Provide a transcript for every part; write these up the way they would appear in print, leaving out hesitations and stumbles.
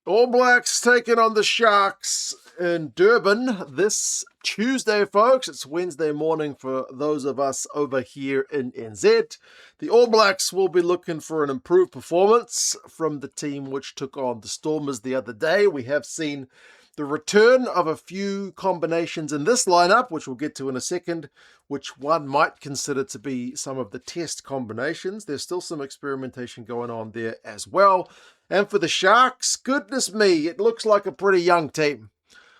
All Blacks taking on the Sharks in Durban this Tuesday, folks. It's Wednesday morning for those of us over here in NZ. The All Blacks will be looking for an improved performance from the team which took on the Stormers the other day. We have seen the return of a few combinations in this lineup, which we'll get to in a second, which one might consider to be some of the test combinations. There's still some experimentation going on there as well. And for the Sharks, goodness me, it looks like a pretty young team.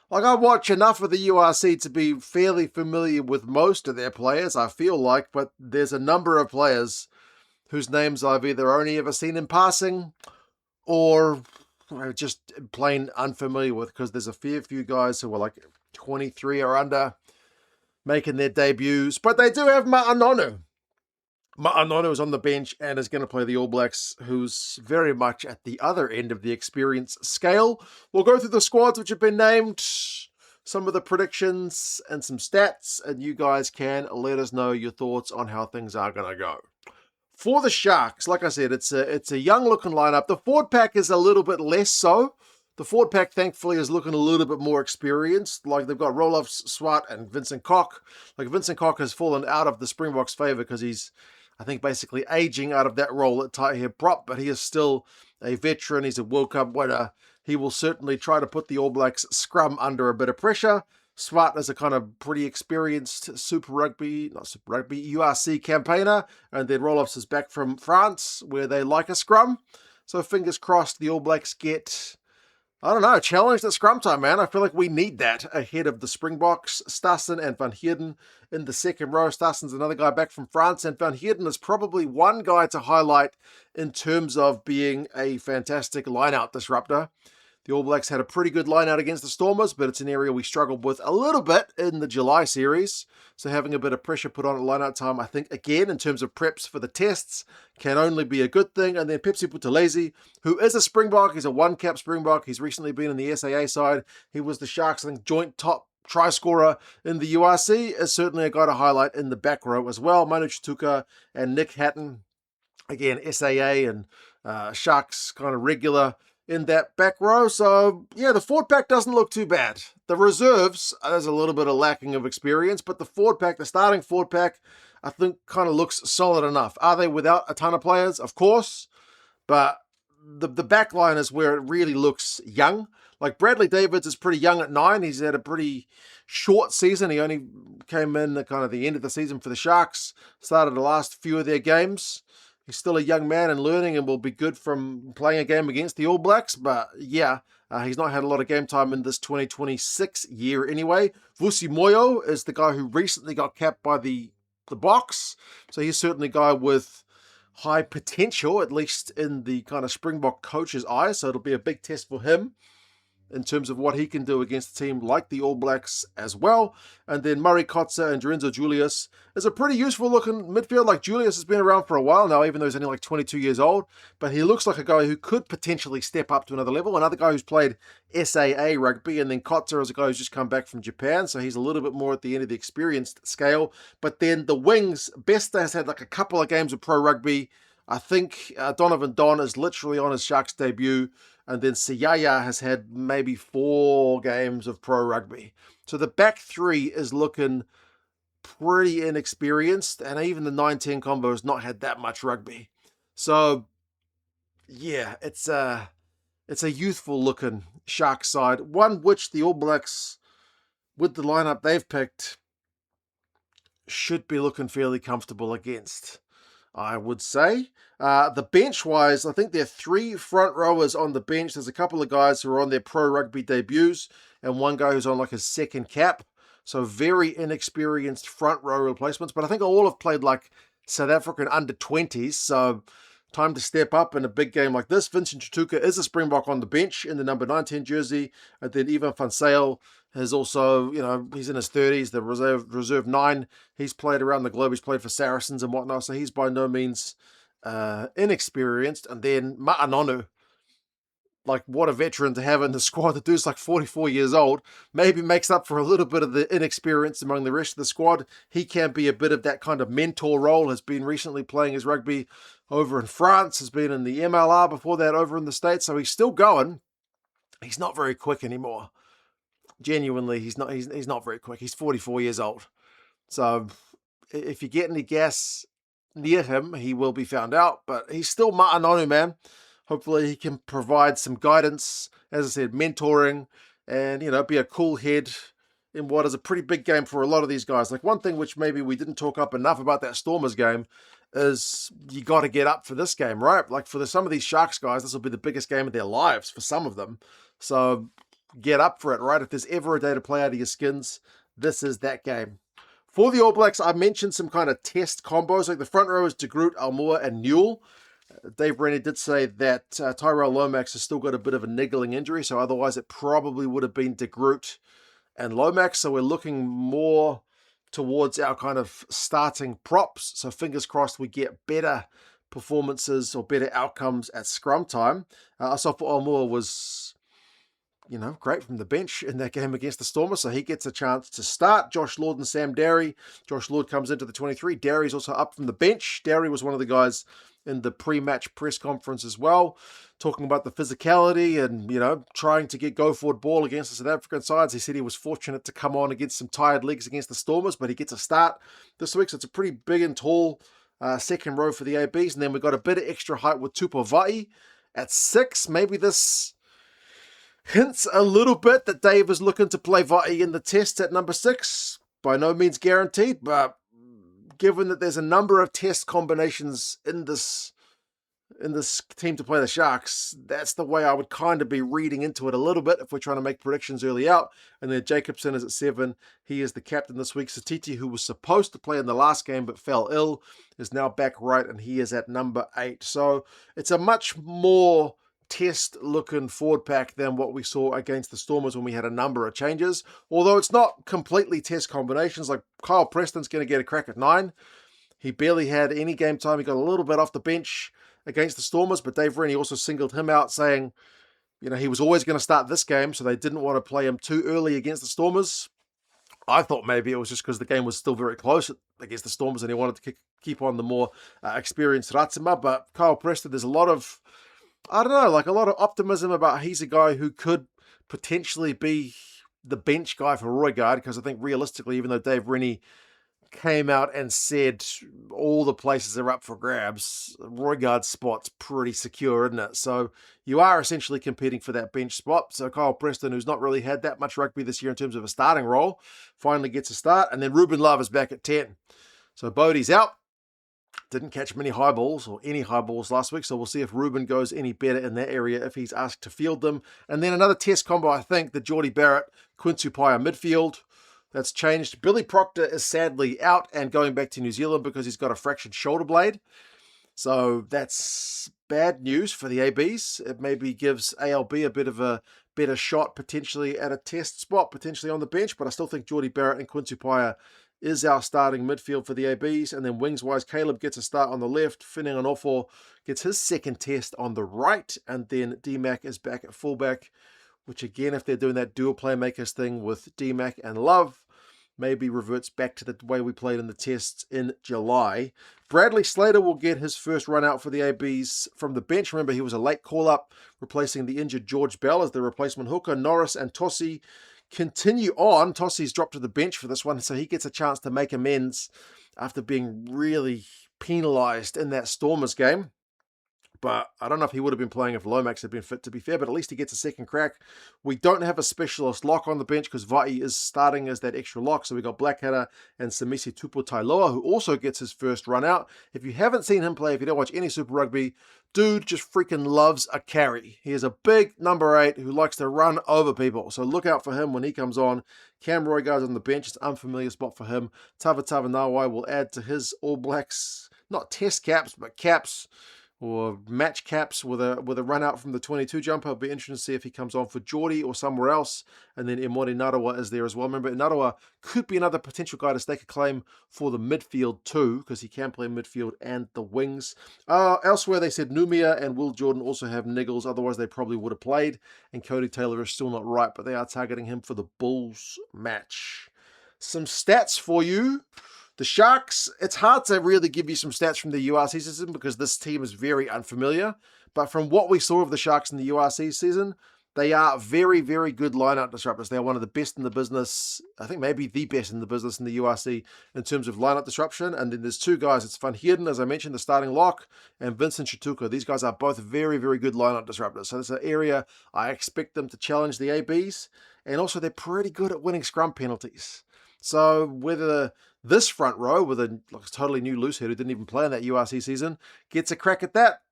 Like, I watch enough of the URC to be fairly familiar with most of their players, I feel like, but there's a number of players whose names I've either only ever seen in passing or just plain unfamiliar with, because there's a fair few guys who are like 23 or under making their debuts. But they do have Ma'anonu. Ma'anonu is on the bench and is going to play the All Blacks, who's very much at the other end of the experience scale. We'll go through the squads which have been named, some of the predictions and some stats, and you guys can let us know your thoughts on how things are going to go. For the Sharks, like I said, it's a young-looking lineup. The forward pack is a little bit less so. The forward pack, thankfully, is looking a little bit more experienced. Like, they've got Roloff, Swart, and Vincent Koch. Like, Vincent Koch has fallen out of the Springboks' favour because he's, I think, basically aging out of that role at tight head prop, but he is still a veteran. He's a World Cup winner. He will certainly try to put the All Blacks scrum under a bit of pressure. Swart is a kind of pretty experienced URC campaigner, and then Roloff is back from France, where they like a scrum. So fingers crossed the All Blacks get, I don't know, challenged at scrum time, man. I feel like we need that ahead of the Springboks. Stassen and Van Heerden in the second row. Stassen's another guy back from France, and Van Heerden is probably one guy to highlight in terms of being a fantastic line-out disruptor. The All Blacks had a pretty good line-out against the Stormers, but it's an area we struggled with a little bit in the July series. So having a bit of pressure put on at line-out time, I think, again, in terms of preps for the tests, can only be a good thing. And then Pepsi Buthelezi, who is a Springbok. He's a one-cap Springbok. He's recently been in the SAA side. He was the Sharks, I think, joint top try scorer in the URC, is certainly a guy to highlight in the back row as well. Manu Chituka and Nick Hatton, again, SAA and Sharks kind of regular in that back row. So, yeah, the forward pack doesn't look too bad. The reserves, there's a little bit of lacking of experience, but the forward pack, the starting forward pack, I think kind of looks solid enough. Are they without a ton of players? Of course, but the back line is where it really looks young. Like, Bradley Davids is pretty young at 9. He's had a pretty short season. He only came in at kind of the end of the season for the Sharks, started the last few of their games. He's still a young man and learning, and will be good from playing a game against the All Blacks. But yeah, he's not had a lot of game time in this 2026 year anyway. Vusi Moyo is the guy who recently got capped by the Boks. So he's certainly a guy with high potential, at least in the kind of Springbok coach's eyes. So it'll be a big test for him in terms of what he can do against a team like the All Blacks as well. And then Murray Kotze and Lorenzo Julius is a pretty useful looking midfield. Like, Julius has been around for a while now, even though he's only like 22 years old, but he looks like a guy who could potentially step up to another level. Another guy who's played SAA rugby, and then Kotze is a guy who's just come back from Japan, so he's a little bit more at the end of the experienced scale. But then the wings, Besta has had like a couple of games of pro rugby. I think Donovan Don is literally on his Sharks debut. And then Siyaya has had maybe 4 games of pro rugby. So the back 3 is looking pretty inexperienced. And even the 9-10 combo has not had that much rugby. So, yeah, it's a youthful looking Sharks side. One which the All Blacks, with the lineup they've picked, should be looking fairly comfortable against, I would say. The bench-wise, I think there are 3 front rowers on the bench. There's a couple of guys who are on their pro rugby debuts, and one guy who's on like his second cap. So very inexperienced front row replacements. But I think all have played like South African under-20s. So time to step up in a big game like this. Vincent Chituka is a Springbok on the bench in the number 19 jersey. And then Ivan van Zyl has also, he's in his 30s, the reserve 9. He's played around the globe. He's played for Saracens and whatnot. So he's by no means inexperienced. And then Ma'anonu, like, what a veteran to have in the squad. The dude's like 44 years old. Maybe makes up for a little bit of the inexperience among the rest of the squad. He can be a bit of that kind of mentor role. Has been recently playing his rugby over in France. Has been in the MLR before that over in the States. So he's still going. he's not very quick anymore. Genuinely, he's not very quick. He's 44 years old. So if you get any gas near him, he will be found out. But he's still Ma'anonu, man. Hopefully he can provide some guidance, as I said, mentoring, and, be a cool head in what is a pretty big game for a lot of these guys. Like, one thing which maybe we didn't talk up enough about that Stormers game is you got to get up for this game, right? Like, for some of these Sharks guys, this will be the biggest game of their lives for some of them. So get up for it, right? If there's ever a day to play out of your skins, this is that game. For the All Blacks, I mentioned some kind of test combos. Like, the front row is De Groot, Almoa, and Newell. Dave Rennie did say that Tyrell Lomax has still got a bit of a niggling injury, so otherwise it probably would have been De Groot and Lomax. So we're looking more towards our kind of starting props. So fingers crossed we get better performances or better outcomes at scrum time. Asafa Almoa was, great from the bench in that game against the Stormers, so he gets a chance to start. Josh Lord and Sam Derry. Josh Lord comes into the 23. Derry's also up from the bench. Derry was one of the guys in the pre-match press conference as well, talking about the physicality and, trying to get go-forward ball against the South African sides. He said he was fortunate to come on against some tired legs against the Stormers, but he gets a start this week, so it's a pretty big and tall second row for the ABs. And then we've got a bit of extra height with Tupou Vaa'i at 6. Maybe this hints a little bit that Dave is looking to play Vaa'i in the test at number 6. By no means guaranteed, but given that there's a number of test combinations in this team to play the Sharks, that's the way I would kind of be reading into it a little bit if we're trying to make predictions early out. And then Jacobson is at 7. He is the captain this week. Satiti, who was supposed to play in the last game but fell ill, is now back right, and he is at number 8. So it's a much more test-looking forward pack than what we saw against the Stormers when we had a number of changes. Although it's not completely test combinations. Like, Kyle Preston's going to get a crack at 9. He barely had any game time. He got a little bit off the bench against the Stormers, but Dave Rennie also singled him out, saying, he was always going to start this game, so they didn't want to play him too early against the Stormers. I thought maybe it was just because the game was still very close against the Stormers and he wanted to keep on the more experienced Ratsima. But Kyle Preston, there's a lot of optimism about he's a guy who could potentially be the bench guy for Roygaard, because I think realistically, even though Dave Rennie came out and said all the places are up for grabs, Roygaard's spot's pretty secure, isn't it? So you are essentially competing for that bench spot. So Kyle Preston, who's not really had that much rugby this year in terms of a starting role, finally gets a start. And then Ruben Love is back at 10. So Bodie's out. Didn't catch many high balls or any high balls last week, so we'll see if Ruben goes any better in that area if he's asked to field them. And then another test combo, I think, the Geordie Barrett, Quincy Paya midfield. That's changed. Billy Proctor is sadly out and going back to New Zealand because he's got a fractured shoulder blade. So that's bad news for the ABs. It maybe gives ALB a bit of a better shot potentially at a test spot, potentially on the bench, but I still think Geordie Barrett and Quincy Paya is our starting midfield for the ABs. And then wings-wise, Caleb gets a start on the left. Finning Onofo gets his second test on the right. And then D-Mac is back at fullback, which again, if they're doing that dual playmakers thing with D-Mac and Love, maybe reverts back to the way we played in the tests in July. Bradley Slater will get his first run out for the ABs from the bench. Remember, he was a late call-up, replacing the injured George Bell as the replacement hooker. Norris and Tossi continue on. Tossi's dropped to the bench for this one, so he gets a chance to make amends after being really penalised in that Stormers game. But I don't know if he would have been playing if Lomax had been fit, to be fair, but at least he gets a second crack. We don't have a specialist lock on the bench because Vaa'i is starting as that extra lock. So we got Blackadder and Samisi Tupu Tailoa, who also gets his first run out. If you haven't seen him play, if you don't watch any Super Rugby, dude just freaking loves a carry. He is a big number 8 who likes to run over people. So look out for him when he comes on. Cam Roygaard's on the bench. It's an unfamiliar spot for him. Tava Nawai will add to his All Blacks, not test caps, but caps, or match caps with a run out from the 22 jumper. It'll be interesting to see if he comes on for Geordie or somewhere else. And then Emori Narawa is there as well. Remember, Narawa could be another potential guy to stake a claim for the midfield too, because he can play midfield and the wings. Elsewhere, they said Numia and Will Jordan also have niggles. Otherwise, they probably would have played. And Cody Taylor is still not right, but they are targeting him for the Bulls match. Some stats for you. The Sharks, it's hard to really give you some stats from the URC season because this team is very unfamiliar. But from what we saw of the Sharks in the URC season, They are very, very good lineup disruptors. They are one of the best in the business. I think maybe the best in the business in the URC in terms of lineup disruption. And then there's two guys. It's Van Heerden, as I mentioned, the starting lock, and Vincent Chituka. These guys are both very, very good lineup disruptors. So it's an area I expect them to challenge the ABs. And also they're pretty good at winning scrum penalties. So whether this front row with a totally new loose head who didn't even play in that URC season gets a crack at that,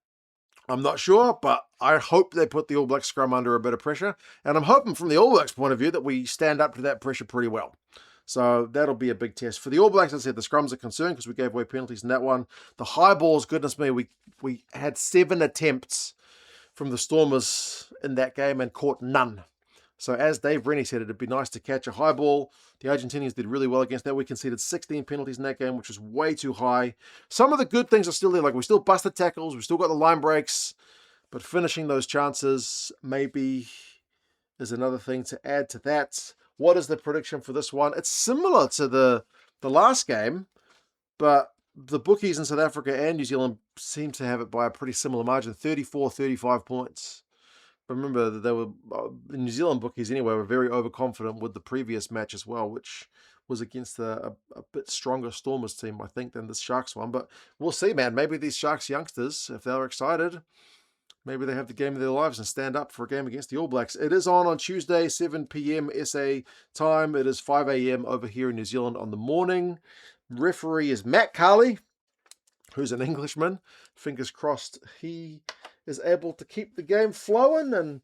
I'm not sure, but I hope they put the All Blacks scrum under a bit of pressure. And I'm hoping from the All Blacks point of view that we stand up to that pressure pretty well. So that'll be a big test. For the All Blacks, as I said, the scrums are concerned because we gave away penalties in that one. The high balls, goodness me, we had 7 attempts from the Stormers in that game and caught none. So as Dave Rennie said, it'd be nice to catch a high ball. The Argentinians did really well against that. We conceded 16 penalties in that game, which is way too high. Some of the good things are still there. Like we still busted tackles. We still got the line breaks. But finishing those chances maybe is another thing to add to that. What is the prediction for this one? It's similar to the last game, but the bookies in South Africa and New Zealand seem to have it by a pretty similar margin, 34-35 points. Remember that they were, the New Zealand bookies anyway, were very overconfident with the previous match as well, which was against a bit stronger Stormers team, I think, than this Sharks one. But we'll see, man. Maybe these Sharks youngsters, if they're excited, maybe they have the game of their lives and stand up for a game against the All Blacks. It is on Tuesday, 7 p.m. SA time. It is 5 a.m. over here in New Zealand on the morning. Referee is Matt Carley, who's an Englishman. Fingers crossed he is able to keep the game flowing. And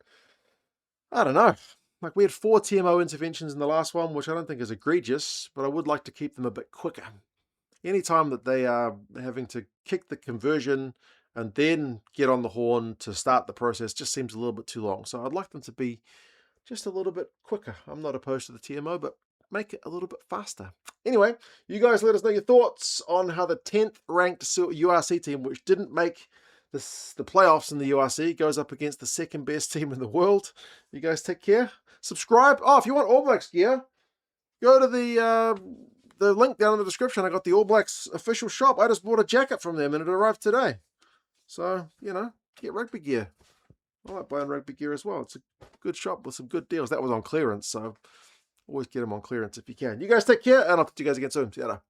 I don't know, like we had 4 TMO interventions in the last one, which I don't think is egregious, but I would like to keep them a bit quicker. Anytime that they are having to kick the conversion and then get on the horn to start the process just seems a little bit too long. So I'd like them to be just a little bit quicker. I'm not opposed to the TMO, but make it a little bit faster. Anyway, you guys let us know your thoughts on how the 10th ranked URC team, which didn't make the playoffs in the URC, goes up against the second best team in the world. You guys take care. Subscribe. Oh, if you want All Blacks gear, go to the link down in the description. I got the All Blacks official shop. I just bought a jacket from them and it arrived today. So, you know, get rugby gear. I like buying rugby gear as well. It's a good shop with some good deals. That was on clearance, so always get them on clearance if you can. You guys take care, and I'll talk to you guys again soon. See you later.